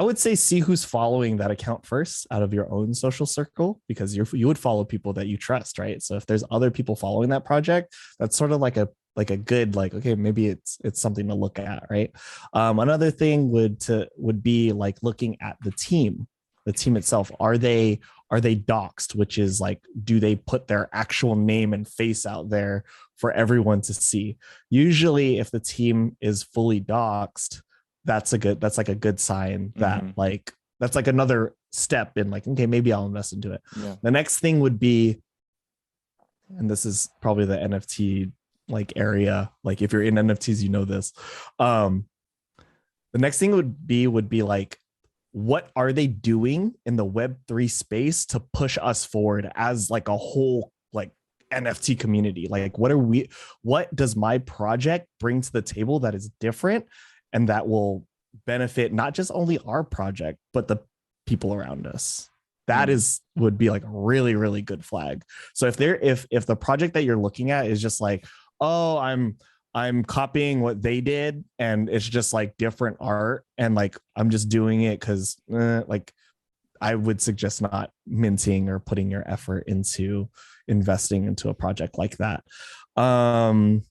I would say see who's following that account first out of your own social circle, because you would follow people that you trust, right? So if there's other people following that project, that's sort of like a good, like, okay, maybe it's something to look at, right? Another thing would be like looking at the team itself. Are they doxed, which is like, do they put their actual name and face out there for everyone to see? Usually if the team is fully doxed, that's like a good sign that like, that's like another step in like, okay, maybe I'll invest into it. Yeah. The next thing would be, and this is probably the NFT like area, like if you're in NFTs, you know this. The next thing would be like, what are they doing in the Web3 space to push us forward as like a whole like NFT community? Like, what does my project bring to the table that is different and that will benefit not just only our project, but the people around us? That would be like a really, really good flag. So if the project that you're looking at is just like, oh, I'm copying what they did and it's just like different art and like I'm just doing it because like, I would suggest not minting or putting your effort into investing into a project like that. And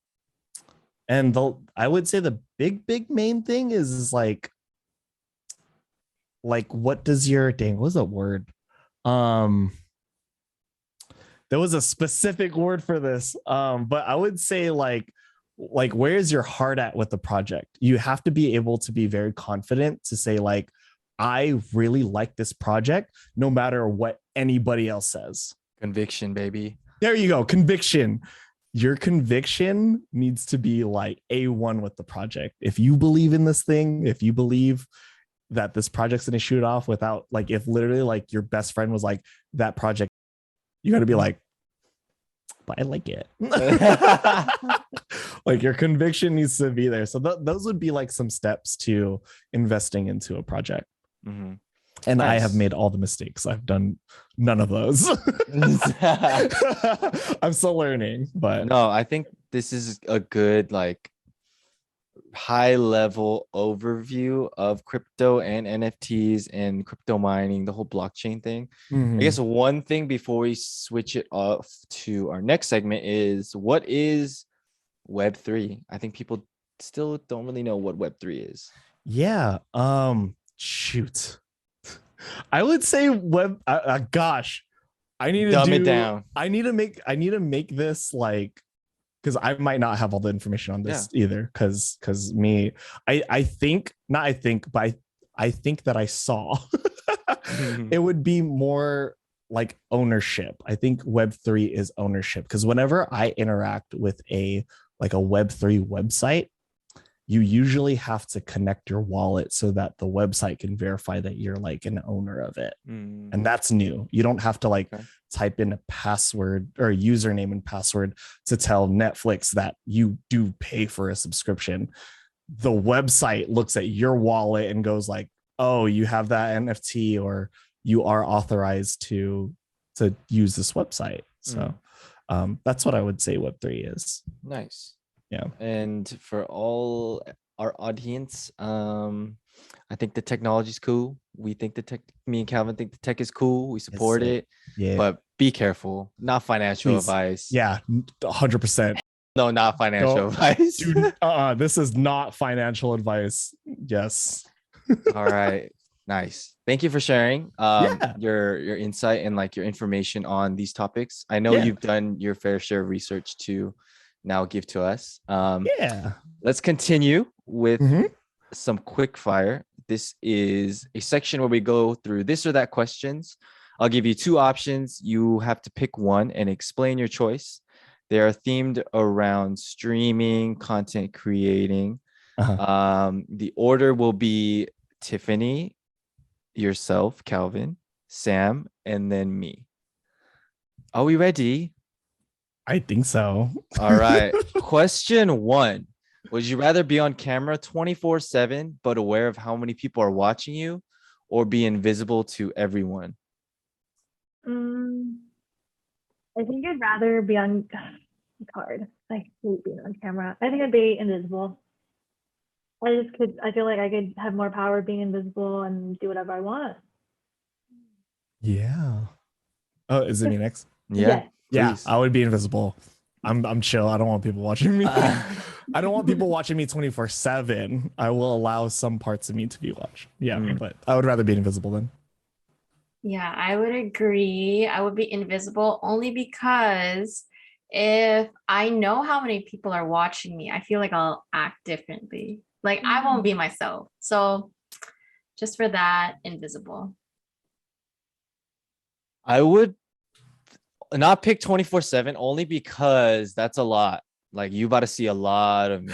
I would say the big main thing is like what does your what was that word? There was a specific word for this, but I would say like where's your heart at with the project? You have to be able to be very confident to say like, I really like this project no matter what anybody else says.
Conviction, baby.
There you go. Conviction. Your conviction needs to be like A1 with the project. If you believe in this thing, if you believe that this project's going to shoot off without like, if literally like your best friend was like, that project, you got to be like, but I like it. Like your conviction needs to be there. So those would be like some steps to investing into a project. Mm-hmm. And nice. I have made all the mistakes. I've done none of those. I'm still learning, but
no, I think this is a good like high level overview of crypto and NFTs and crypto mining, the whole blockchain thing. I guess one thing before we switch it off to our next segment is, what is Web3? I think people still don't really know what Web3 is.
Yeah. Shoot. I would say gosh, I need to
dumb it down.
I need to make this like, because I might not have all the information on this either. Because I think that I saw it would be more like ownership. I think Web3 is ownership, because whenever I interact with a Web3 website, you usually have to connect your wallet so that the website can verify that you're like an owner of it. And that's new. You don't have to like type in a password or a username and password to tell Netflix that you do pay for a subscription. The website looks at your wallet and goes like, oh, you have that NFT, or you are authorized to use this website. So that's what I would say Web3 is.
Nice.
Yeah.
And for all our audience, I think the technology is cool. We think me and Calvin think the tech is cool. We support it. Yeah. But be careful. Not financial advice.
Yeah, 100%.
No, not financial advice.
Dude, this is not financial advice. Yes.
All right. Nice. Thank you for sharing your insight and like your information on these topics. I know you've done your fair share of research to now give to us. Let's continue with some quick fire. This is a section where we go through this or that questions. I'll give you two options. You have to pick one and explain your choice. They are themed around streaming, content creating. The order will be Tiffany, yourself, Calvin, Sam, and then me. Are we ready?
I think so.
All right. Question 1. Would you rather be on camera 24/7, but aware of how many people are watching you, or be invisible to everyone?
I think I'd rather be on, it's hard. I hate being on camera. I think I'd be invisible. I feel like I could have more power being invisible and do whatever I want.
Yeah. Oh, is it me next?
Yeah.
Yes.
Please.
Yeah, I would be invisible. I'm chill. I don't want people watching me. I don't want people watching me 24/7. I will allow some parts of me to be watched. Yeah, but I would rather be invisible then.
Yeah, I would agree. I would be invisible only because if I know how many people are watching me, I feel like I'll act differently. Like I won't be myself. So just for that, invisible.
I would not pick 24/7 only because that's a lot. Like you about to see a lot of me.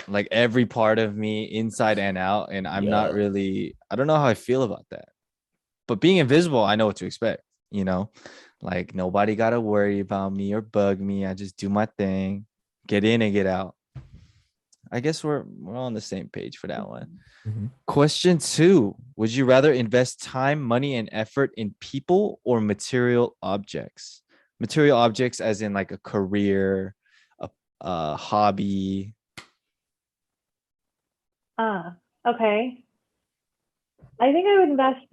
Like every part of me inside and out. And I'm not really, I don't know how I feel about that. But being invisible, I know what to expect, you know, like nobody got to worry about me or bug me. I just do my thing, get in and get out. I guess we're on the same page for that one. Question 2. Would you rather invest time, money, and effort in people or material objects? Material objects as in like a career, a hobby.
Okay. I think I would invest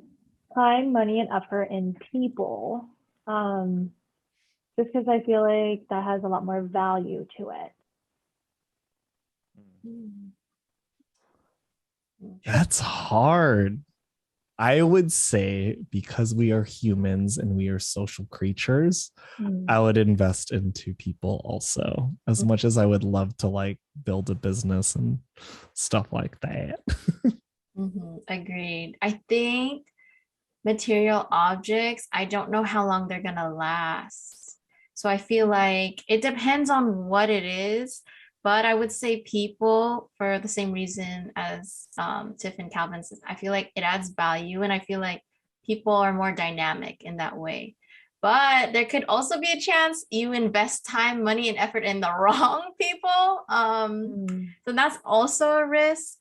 time, money, and effort in people. Just because I feel like that has a lot more value to it.
That's hard. I would say because we are humans and we are social creatures, I would invest into people also, as much as I would love to like build a business and stuff like that.
Agreed. I think material objects, I don't know how long they're gonna last. So I feel like it depends on what it is. But I would say people for the same reason as Tiff and Calvin says. I feel like it adds value, and I feel like people are more dynamic in that way. But there could also be a chance you invest time, money, and effort in the wrong people. So that's also a risk.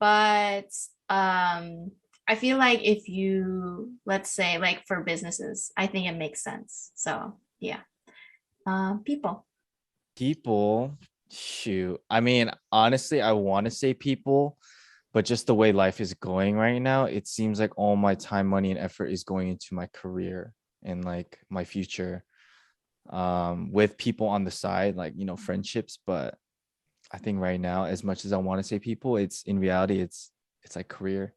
But I feel like if you, let's say, like for businesses, I think it makes sense. So yeah, people.
Shoot. I mean, honestly, I want to say people, but just the way life is going right now, it seems like all my time, money, and effort is going into my career and like my future, with people on the side, like, you know, friendships. But I think right now, as much as I want to say people, it's in reality, it's like career.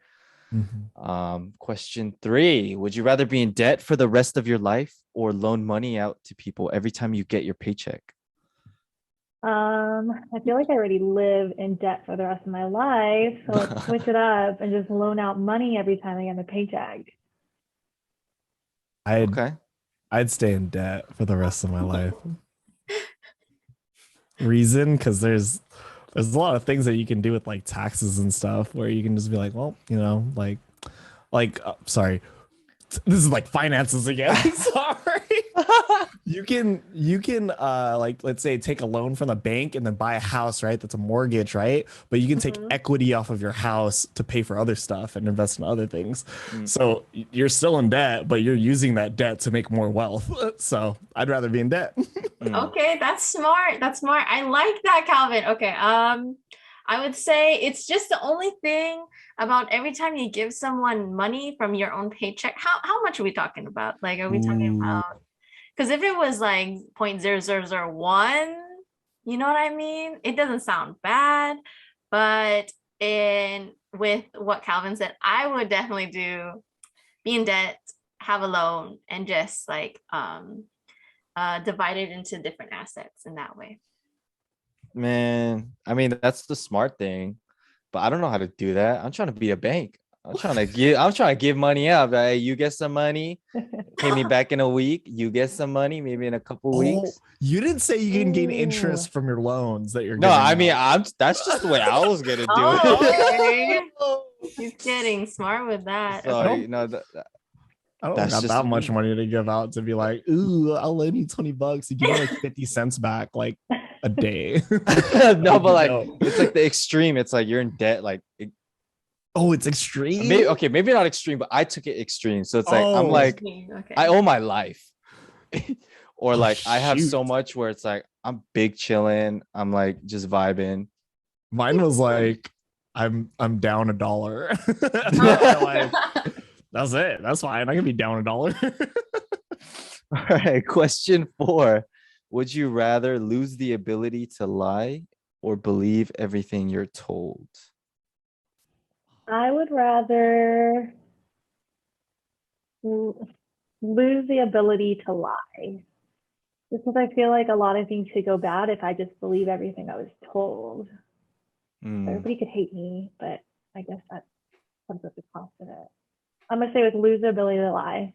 Question 3. Would you rather be in debt for the rest of your life or loan money out to people every time you get your paycheck?
I feel like I already live in debt for the rest of my life. So let's switch it up and just loan out money every time I get a paycheck.
I'd stay in debt for the rest of my life. Reason? Because there's a lot of things that you can do with like taxes and stuff where you can just be like, well, you know, sorry, this is like finances again. Sorry. You can like, let's say take a loan from the bank and then buy a house, right? That's a mortgage, right? But you can take equity off of your house to pay for other stuff and invest in other things. So you're still in debt, but you're using that debt to make more wealth. So I'd rather be in debt.
Okay, that's smart. That's smart. I like that, Calvin. Okay. I would say it's just the only thing about every time you give someone money from your own paycheck. How much are we talking about? Like, are we talking about? Because if it was like 0.0001, you know what I mean? It doesn't sound bad, but with what Calvin said, I would definitely be in debt, have a loan, and just like divide it into different assets in that way.
Man, I mean, that's the smart thing, but I don't know how to do that. I'm trying to be a bank. I'm trying to give money out. Hey, you get some money, pay me back in a week. You get some money, maybe in a couple weeks.
You didn't say you can gain interest from your loans that you're
No, I mean,
out.
that's just the way I was gonna do
it. He's getting smart with that.
So
Okay.
you know
I don't
that's
got
just
that much
me.
money to give out to be like, ooh, I'll lend you $20. You give me like 50 cents back like a day.
No, but like
No.
it's like the extreme. It's like you're in debt. Like
Oh, it's extreme.
maybe not extreme, but I took it extreme. So it's like I'm
Oh.
like
Okay.
I owe my life. Or
Oh,
like I have so
shoot.
much where it's like I'm big chilling. I'm like just vibing.
Mine was like, I'm down $1. Like, that's it. That's fine. I can be down $1.
All right. Question 4. Would you rather lose the ability to lie or believe everything you're told?
I would rather lose the ability to lie. Just because I feel like a lot of things could go bad if I just believe everything I was told. Everybody could hate me, but I guess that comes with the cost of it. I'm gonna say with lose the ability to lie.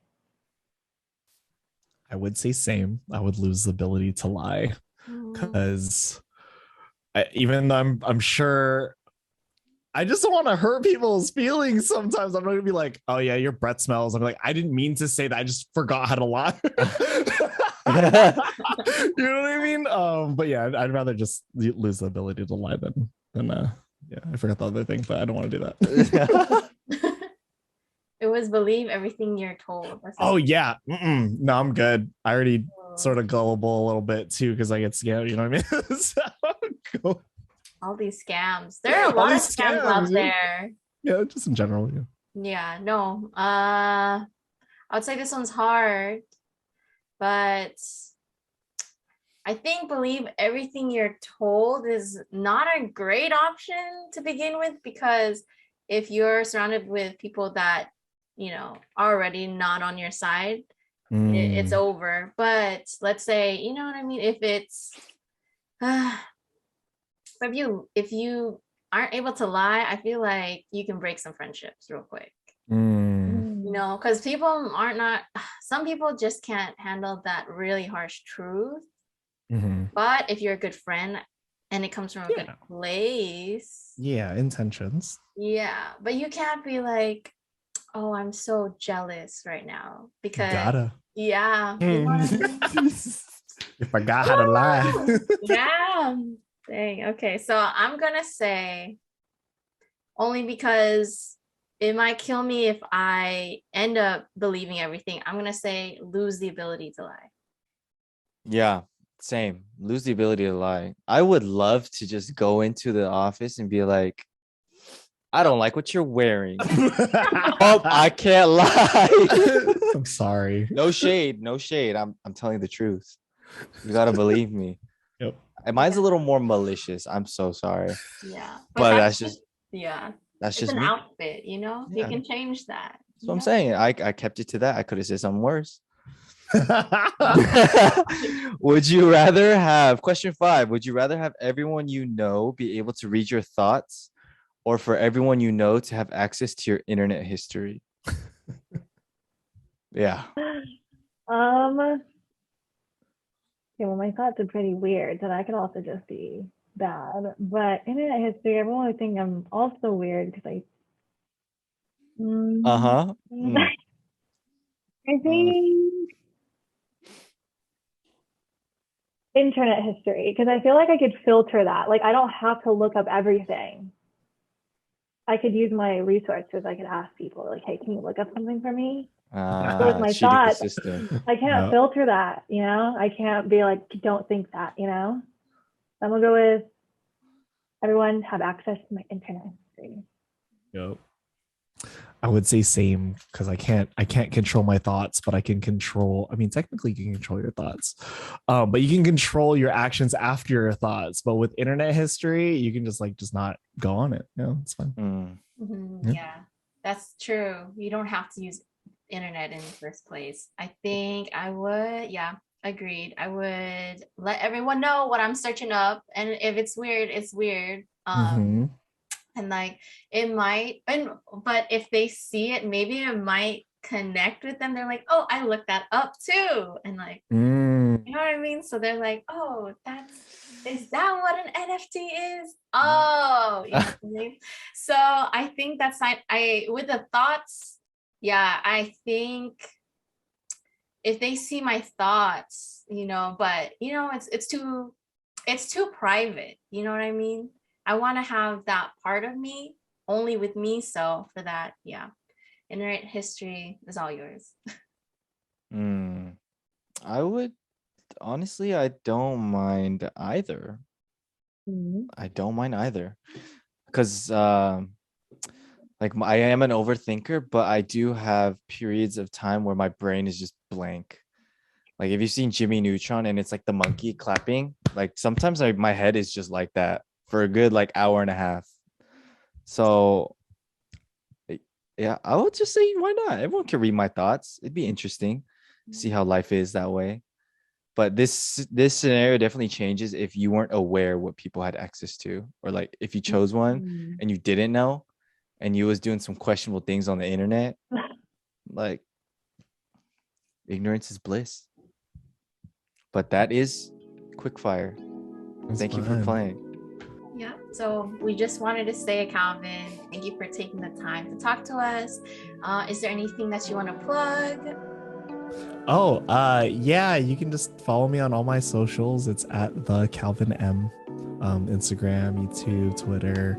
I would say same. I would lose the ability to lie because even though I'm sure I just don't want to hurt people's feelings. Sometimes I'm not gonna be like, oh yeah, your breath smells. I'm like, I didn't mean to say that. I just forgot how to lie. You know what I mean? But yeah, I'd rather just lose the ability to lie than yeah, I forgot the other thing, but I don't want to do that.
It was believe everything you're told.
Oh yeah. No, I'm good. I already sort of gullible a little bit too because I get scared, you know what I mean? So, cool.
All these scams. There are a lot of scams out there.
Yeah, just in general. Yeah.
Yeah, no. I would say this one's hard, but I think believe everything you're told is not a great option to begin with, because if you're surrounded with people that, are already not on your side, it's over. But let's say, you know what I mean? If it's, if you aren't able to lie, I feel like you can break some friendships real quick. Because some people just can't handle that really harsh truth. But if you're a good friend and it comes from a good place.
Yeah, intentions.
Yeah, but you can't be like, oh, I'm so jealous right now because
gotta.
Yeah. You know what I mean?
You forgot how to lie.
Yeah. Dang. Okay. So I'm gonna say, only because it might kill me if I end up believing everything, I'm gonna say lose the ability to lie.
Yeah, same. Lose the ability to lie. I would love to just go into the office and be like, I don't like what you're wearing. Oh, I can't lie.
I'm sorry.
No shade. I'm telling you the truth. You gotta believe me.
Yep.
And mine's a little more malicious. I'm so sorry.
Yeah.
But that's just
That's just an outfit, Yeah. You can change that.
That's what I'm saying. I kept it to that. I could have said something worse. Would you rather have, question 5, would you rather have everyone you know be able to read your thoughts, or for everyone you know to have access to your internet history? Yeah.
Okay, well, my thoughts are pretty weird, so that could also just be bad. But internet history, everyone would think I'm also weird because I I think internet history, because I feel like I could filter that. Like, I don't have to look up everything. I could use my resources. I could ask people, like, hey, can you look up something for me? So with my thoughts, I can't filter that, I can't be like, don't think that, I'm gonna go with everyone have access to my internet history.
Yep. I would say same, because I can't control my thoughts, but I can control, technically you can control your thoughts, but you can control your actions after your thoughts. But with internet history, you can just not go on it. It's fine.
Yeah, that's true. You don't have to use internet in the first place. I think I would, agreed. I would let everyone know what I'm searching up, and if it's weird, it's weird. And like it might, but if they see it, maybe it might connect with them. They're like, oh, I looked that up too, and like You know what I mean? So they're like, oh, is that what an NFT is? Oh, you know what I mean? So I think that's I with the thoughts, yeah, I think if they see my thoughts, but it's too private, you know what I mean? I want to have that part of me only with me. So for that, yeah, internet history is all yours.
I would honestly, I don't mind either. I don't mind either, because like I am an overthinker, but I do have periods of time where my brain is just blank. Like if you've seen Jimmy Neutron and it's like the monkey clapping, like sometimes my head is just like that for a good like hour and a half. So yeah, I would just say why not? Everyone can read my thoughts. It'd be interesting, see how life is that way. But this scenario definitely changes if you weren't aware what people had access to, or like if you chose one and you didn't know and you was doing some questionable things on the internet. Like ignorance is bliss. But that is quickfire. Thank you for playing.
Yeah, so we just wanted to say, Calvin, thank you for taking the time to talk to us. Is there anything that you want to plug?
Oh, yeah, you can just follow me on all my socials. It's at the Calvin M. Instagram, YouTube, Twitter.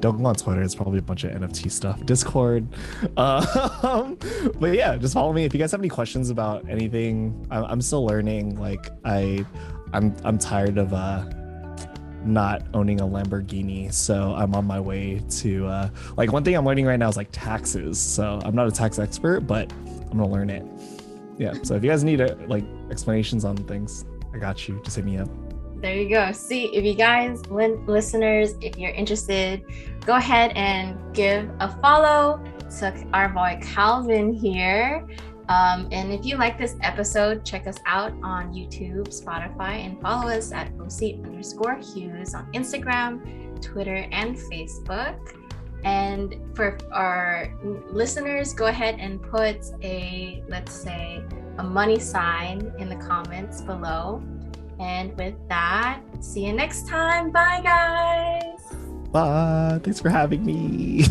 Don't go on Twitter. It's probably a bunch of NFT stuff. Discord. But yeah, just follow me. If you guys have any questions about anything, I'm still learning. Like I'm tired of not owning a Lamborghini, so I'm on my way to like one thing I'm learning right now is like taxes. So I'm not a tax expert, but I'm gonna learn it. Yeah. So if you guys need like explanations on things, I got you. Just hit me up.
There you go. See, if you guys, listeners, if you're interested, go ahead and give a follow to our boy Calvin here. And if you like this episode, check us out on YouTube, Spotify, and follow us at OC_HUES on Instagram, Twitter, and Facebook. And for our listeners, go ahead and put let's say, a money sign in the comments below. And with that, see you next time. Bye, guys.
Bye. Thanks for having me.